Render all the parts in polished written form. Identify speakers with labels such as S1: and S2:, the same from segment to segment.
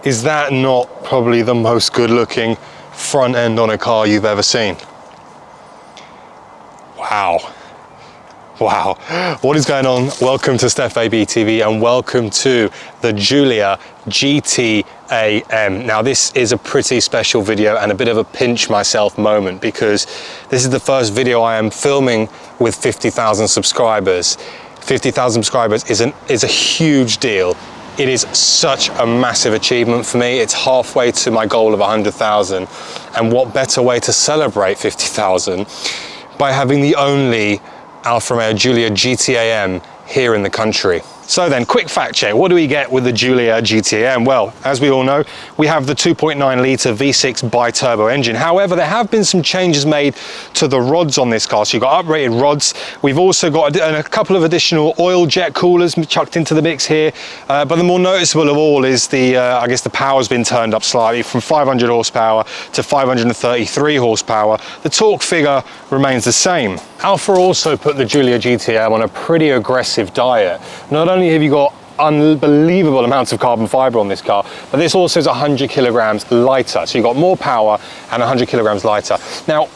S1: Is that not probably the most good looking front end on a car you've ever seen? Wow. Wow, what is going on? Welcome to Stef ABtv and welcome to the Giulia GTAm. Now this is a pretty special video and a bit of a pinch myself moment because this is the first video I am filming with 50,000 subscribers. 50,000 subscribers is a huge deal. It is such a massive achievement for me. It's halfway to my goal of 100,000, and what better way to celebrate 50,000 by having the only Alfa Romeo Giulia GTAm here in the country. So then, quick fact check, what do we get with the Giulia GTAm? Well, as we all know, we have the 2.9 litre V6 bi-turbo engine. However, there have been some changes made to the rods on this car. So you've got uprated rods. We've also got a couple of additional oil jet coolers chucked into the mix here. But the more noticeable of all is I guess the power's been turned up slightly from 500 horsepower to 533 horsepower. The torque figure remains the same. Alfa also put the Giulia GTAm on a pretty aggressive diet. Not only have you got unbelievable amounts of carbon fiber on this car, but this also is 100 kilograms lighter. So you've got more power and 100 kilograms lighter. Now,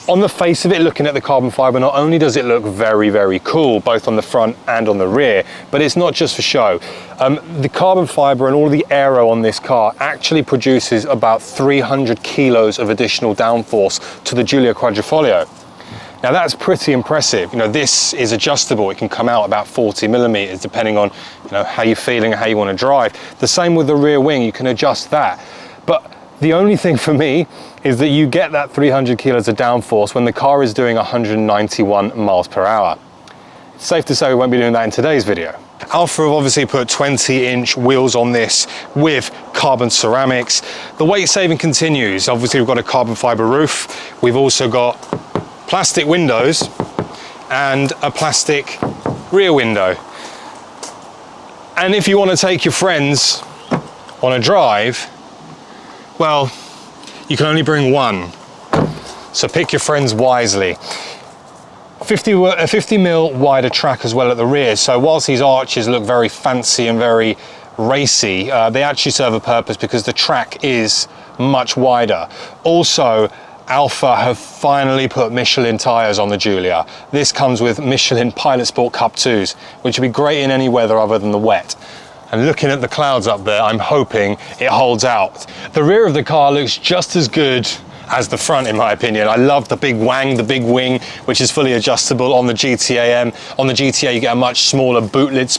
S1: on the face of it, looking at the carbon fiber, not only does it look very, very cool, both on the front and on the rear, but it's not just for show. The carbon fiber and all the aero on this car actually produces about 300 kilos of additional downforce to the Giulia Quadrifoglio. Now that's pretty impressive. You know, this is adjustable. It can come out about 40 millimeters depending on, you know, how you're feeling and how you want to drive. The same with the rear wing, you can adjust that. But the only thing for me is that you get that 300 kilos of downforce when the car is doing 191 miles per hour. It's safe to say we won't be doing that in today's video. Alfa have obviously put 20-inch wheels on this with carbon ceramics. The weight saving continues. Obviously we've got a carbon fiber roof. We've also got plastic windows and a plastic rear window. And if you want to take your friends on a drive, well, you can only bring one. So pick your friends wisely. 50 mil wider track as well at the rear. So whilst these arches look very fancy and very racy, they actually serve a purpose because the track is much wider. Also, Alfa have finally put Michelin tyres on the Giulia. This comes with Michelin Pilot Sport Cup 2s, which would be great in any weather other than the wet. And looking at the clouds up there, I'm hoping it holds out. The rear of the car looks just as good as the front, in my opinion. I love the big wang, the big wing, which is fully adjustable on the GTAm. On the GTA, you get a much smaller boot lip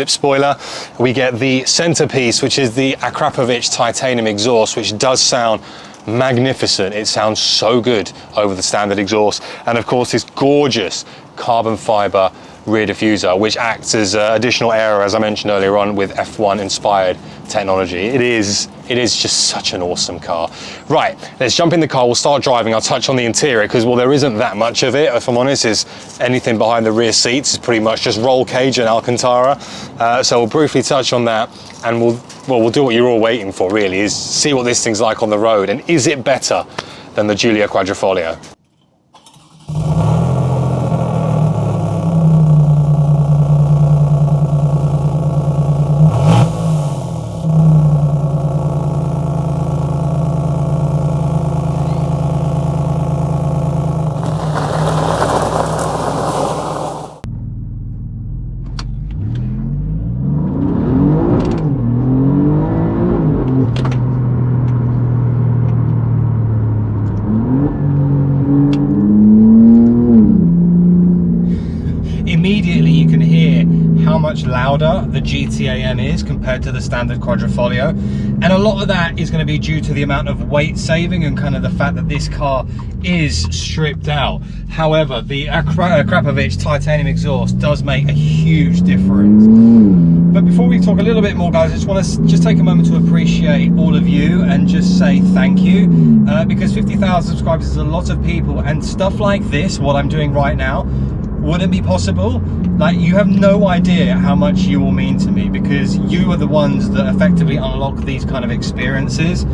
S1: spoiler. We get the centerpiece, which is the akrapovic titanium exhaust, which does sound magnificent. It sounds so good over the standard exhaust. And of course, this gorgeous carbon fiber rear diffuser, which acts as additional aero, as I mentioned earlier on, with F1 inspired technology. It is just such an awesome car. Right, let's jump in the car, we'll start driving. I'll touch on the interior because, well, there isn't that much of it, if I'm honest. Is anything behind the rear seats is pretty much just roll cage and Alcantara. So we'll briefly touch on that, and we'll do what you're all waiting for, really, is see what this thing's like on the road, and is it better than the Giulia Quadrifoglio? Immediately you can hear how much louder the GTAm is compared to the standard Quadrifoglio, and a lot of that is going to be due to the amount of weight saving and kind of the fact that this car is stripped out. However, the akrapovic titanium exhaust does make a huge difference. But before we talk a little bit more, guys, I just want to take a moment to appreciate all of you and just say thank you, because 50,000 subscribers is a lot of people, and stuff like this, what I'm doing right now, wouldn't be possible. Like, you have no idea how much you will mean to me, because you are the ones that effectively unlock these kind of experiences.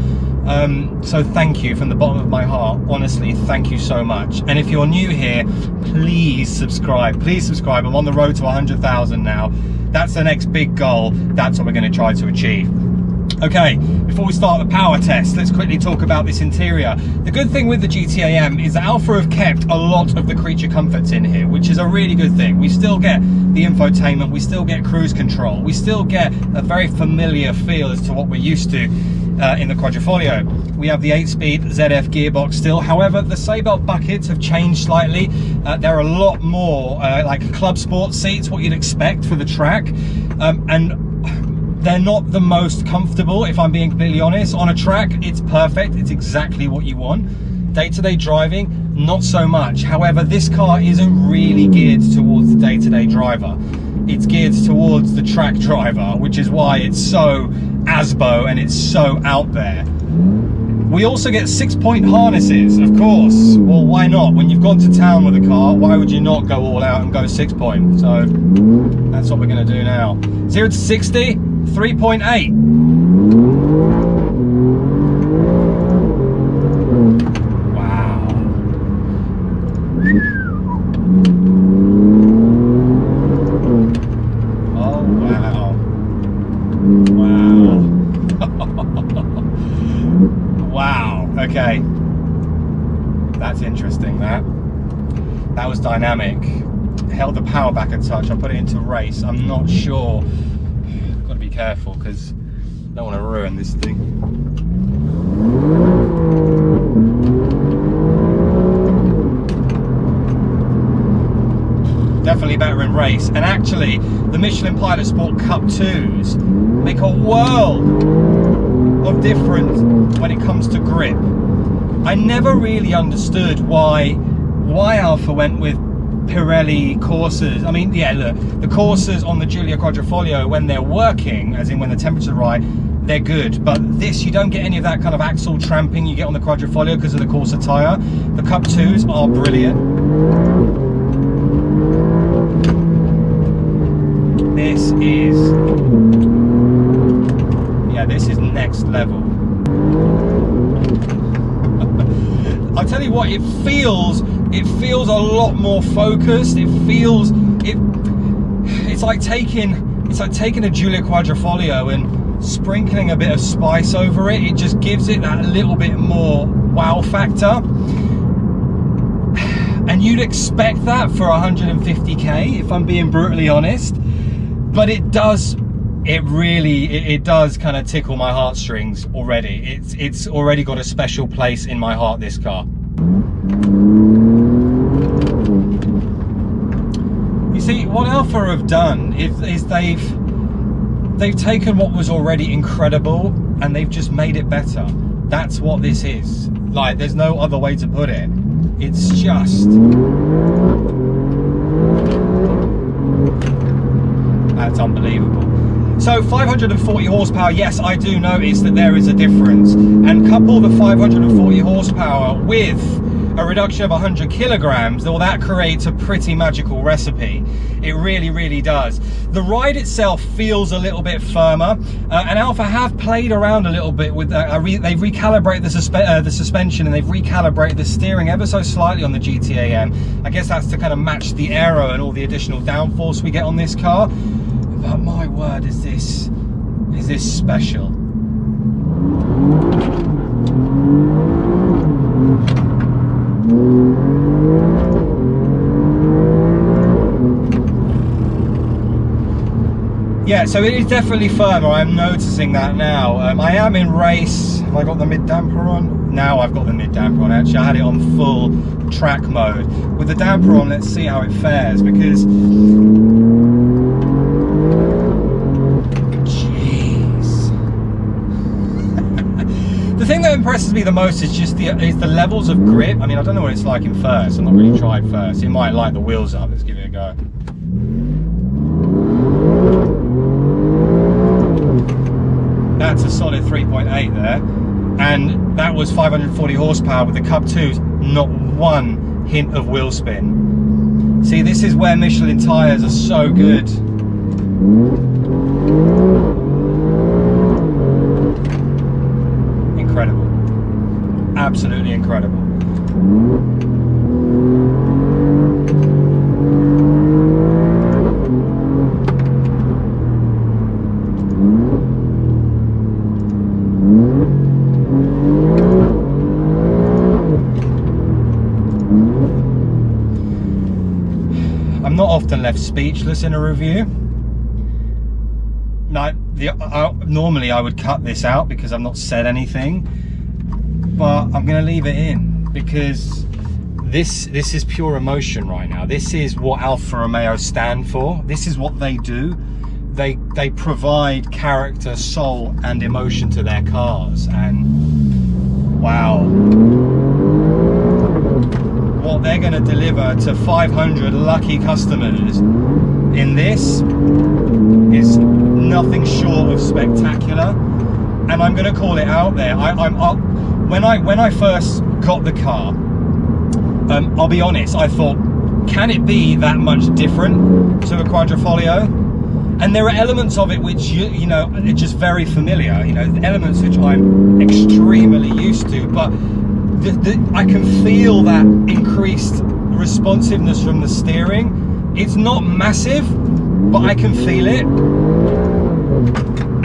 S1: So thank you from the bottom of my heart. Honestly, thank you so much. And if you're new here, please subscribe. Please subscribe. I'm on the road to 100,000 now. That's the next big goal. That's what we're going to try to achieve. Okay, before we start the power test, let's quickly talk about this interior. The good thing with the GTAm is that Alfa have kept a lot of the creature comforts in here, which is a really good thing. We still get the infotainment, we still get cruise control, we still get a very familiar feel as to what we're used to in the Quadrifoglio. We have the 8-speed ZF gearbox still. However, the Seatbelt buckets have changed slightly. They're a lot more like club sport seats, what you'd expect for the track. And they're not the most comfortable, if I'm being completely honest. On a track, it's perfect. It's exactly what you want. Day-to-day driving, not so much. However, this car isn't really geared towards the day-to-day driver. It's geared towards the track driver, which is why it's so ASBO and it's so out there. We also get 6-point harnesses, of course. Well, why not? When you've gone to town with a car, why would you not go all out and go 6-point? So that's what we're going to do now. 0 to 60, 3.8. Wow. Oh, wow. Wow. Wow. Okay. That's interesting, that. That was dynamic. Held the power back a touch. I put it into race. I'm not sure. Got to be careful because I don't want to ruin this thing. Definitely better in race. And actually, the Michelin Pilot Sport Cup 2s make a world of difference when it comes to grip. I never really understood why Alfa went with Pirelli Corsas. I mean, yeah, look, the Corsas on the Giulia Quadrifoglio, when they're working, as in when the temperature's right, they're good. But this, you don't get any of that kind of axle tramping you get on the Quadrifoglio because of the Corsa tyre. The Cup 2s are brilliant. This is, yeah, this is next level. I'll tell you what, it feels a lot more focused. It's like taking a Giulia Quadrifoglio and sprinkling a bit of spice over it. It just gives it that little bit more wow factor. And you'd expect that for 150k, if I'm being brutally honest. But it does kind of tickle my heartstrings already. It's already got a special place in my heart, this car. You see, what Alfa have done is they've taken what was already incredible and they've just made it better. That's what this is. Like, there's no other way to put it. It's just, that's unbelievable. So 540 horsepower, yes, I do notice that there is a difference. And couple the 540 horsepower with a reduction of 100 kilograms, well, that creates a pretty magical recipe. It really, really does. The ride itself feels a little bit firmer, and Alfa have played around a little bit with, they've recalibrated the suspension and they've recalibrated the steering ever so slightly on the GTAm. I guess that's to kind of match the aero and all the additional downforce we get on this car. But my word, is this special. Yeah, so it is definitely firmer. I'm noticing that now. I am in race. Have I got the mid damper on? Now I've got the mid damper on. Actually, I had it on full track mode. With the damper on, let's see how it fares, because the thing that impresses me the most is just the levels of grip. I mean, I don't know what it's like in first. I've not really tried first. It might light the wheels up. Let's give it a go. That's a solid 3.8 there. And that was 540 horsepower with the Cup 2s. Not one hint of wheel spin. See, this is where Michelin tyres are so good. Incredible. Absolutely incredible.
S2: often left speechless in a review. Now, normally I would cut this out because I've not said anything, but I'm going to leave it in because this is pure emotion right now. This is what Alfa Romeo stand for. This is what they do. They provide character, soul, and emotion to their cars, and wow, what they're going to deliver to 500 lucky customers in this is nothing short of spectacular. And I'm going to call it out there. When I first got the car, I'll be honest, I thought, can it be that much different to a Quadrifoglio? And there are elements of it which you know are just very familiar, you know, elements which I'm extremely used to, but I can feel that increased responsiveness from the steering. It's not massive, but I can feel it.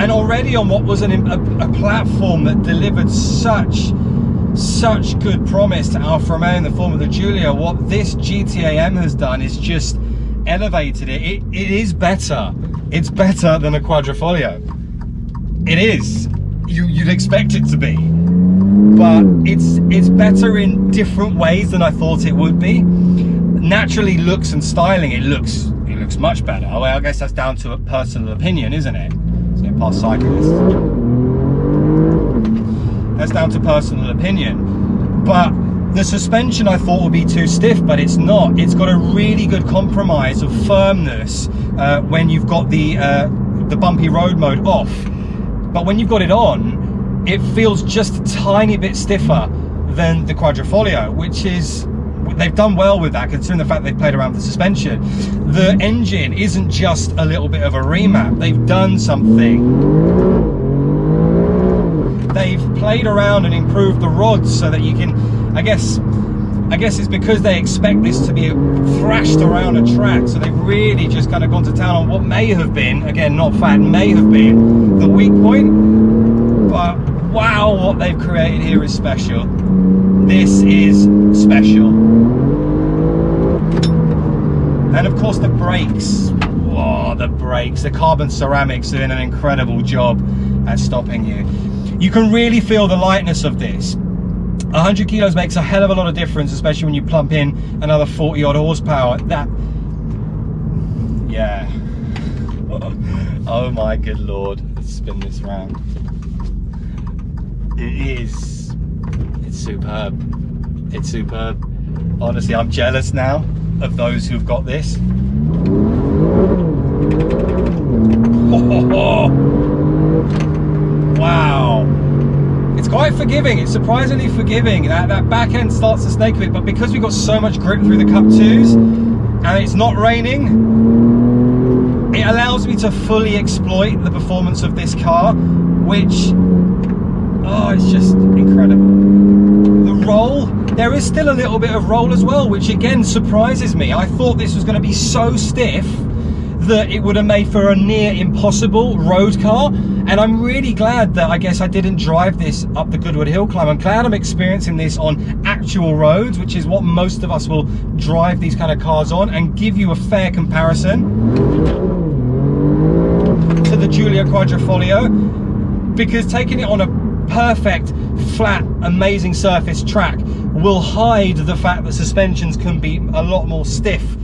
S2: And already on what was a platform that delivered such good promise to Alfa Romeo in the form of the Giulia, what this GTAm has done is just elevated it. It is better. It's better than a Quadrifoglio. It is. You'd expect it to be. But it's better in different ways than I thought it would be. Naturally, looks and styling, it looks much better. Well, I guess that's down to a personal opinion, isn't it? Let's get past cyclists. That's down to personal opinion. But the suspension I thought would be too stiff, but it's not. It's got a really good compromise of firmness when you've got the bumpy road mode off. But when you've got it on, it feels just a tiny bit stiffer than the Quadrifoglio, which is, they've done well with that considering the fact they've played around with the suspension. The engine isn't just a little bit of a remap. They've done something. They've played around and improved the rods so that you can, I guess it's because they expect this to be thrashed around a track, so they've really just kind of gone to town on what may have been, again not fact, may have been the weak point. But wow, what they've created here is special. This is special. And of course the brakes. Whoa, the brakes. The carbon ceramics are doing an incredible job at stopping you. You can really feel the lightness of this. 100 kilos makes a hell of a lot of difference, especially when you plump in another 40 odd horsepower. That, yeah. Oh my good lord. Let's spin this round. It's superb. It's superb. Honestly, I'm jealous now of those who've got this. Oh, wow. It's quite forgiving. It's surprisingly forgiving. That back end starts to snake a bit, but because we've got so much grip through the Cup 2s and it's not raining, it allows me to fully exploit the performance of this car, which, oh, it's just incredible. The roll, there is still a little bit of roll as well, which again surprises me. I thought this was going to be so stiff that it would have made for a near impossible road car, and I'm really glad that I guess I didn't drive this up the Goodwood Hill climb. I'm glad I'm experiencing this on actual roads, which is what most of us will drive these kind of cars on, and give you a fair comparison to the Giulia Quadrifoglio, because taking it on a perfect, flat, amazing surface track will hide the fact that suspensions can be a lot more stiff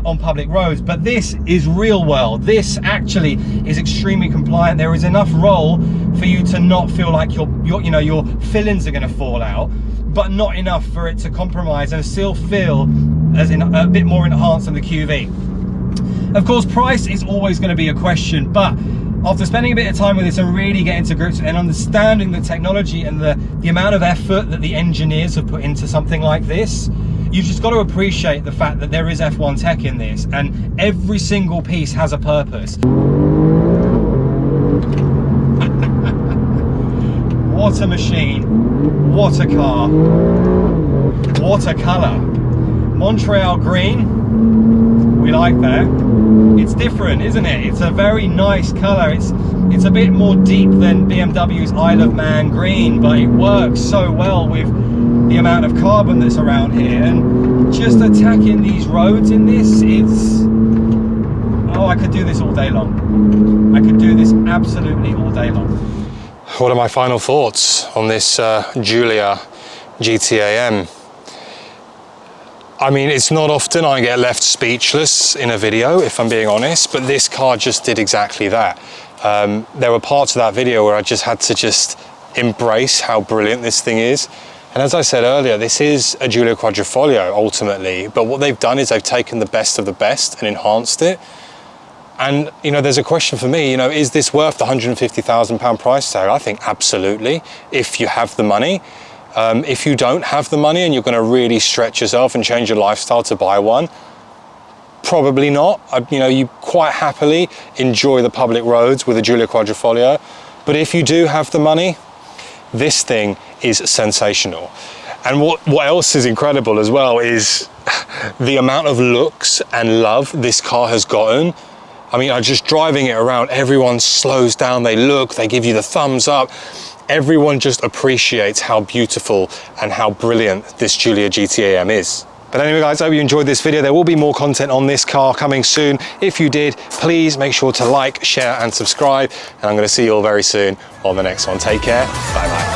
S2: on public roads. But this is real world. This actually is extremely compliant. There is enough roll for you to not feel like your fillings are going to fall out, but not enough for it to compromise and still feel as in a bit more enhanced than the QV. Of course, price is always going to be a question, but after spending a bit of time with this and really getting to grips and understanding the technology and the amount of effort that the engineers have put into something like this, you've just got to appreciate the fact that there is F1 tech in this, and every single piece has a purpose. What a machine, what a car, what a colour. Montreal green, we like that. It's different, isn't it? It's a very nice colour. It's a bit more deep than BMW's Isle of Man green, but it works so well with the amount of carbon that's around here. And just attacking these roads in this, Oh, I could do this all day long. I could do this absolutely all day long.
S1: What are my final thoughts on this Giulia GTAm? I mean, it's not often I get left speechless in a video, if I'm being honest, but this car just did exactly that. There were parts of that video where I just had to just embrace how brilliant this thing is. And as I said earlier, this is a Giulia Quadrifoglio ultimately, but what they've done is they've taken the best of the best and enhanced it. And, you know, there's a question for me, you know, is this worth the £150,000 price tag? I think absolutely, if you have the money. If you don't have the money and you're going to really stretch yourself and change your lifestyle to buy one, probably not. You know, you quite happily enjoy the public roads with a Giulia Quadrifoglio. But if you do have the money, this thing is sensational. And what else is incredible as well is the amount of looks and love this car has gotten. I mean, just driving it around, everyone slows down, they look, they give you the thumbs up. Everyone just appreciates how beautiful and how brilliant this Giulia GTAm is. But anyway guys, I hope you enjoyed this video. There will be more content on this car coming soon. If you did, please make sure to like, share and subscribe. And I'm going to see you all very soon on the next one. Take care. Bye bye.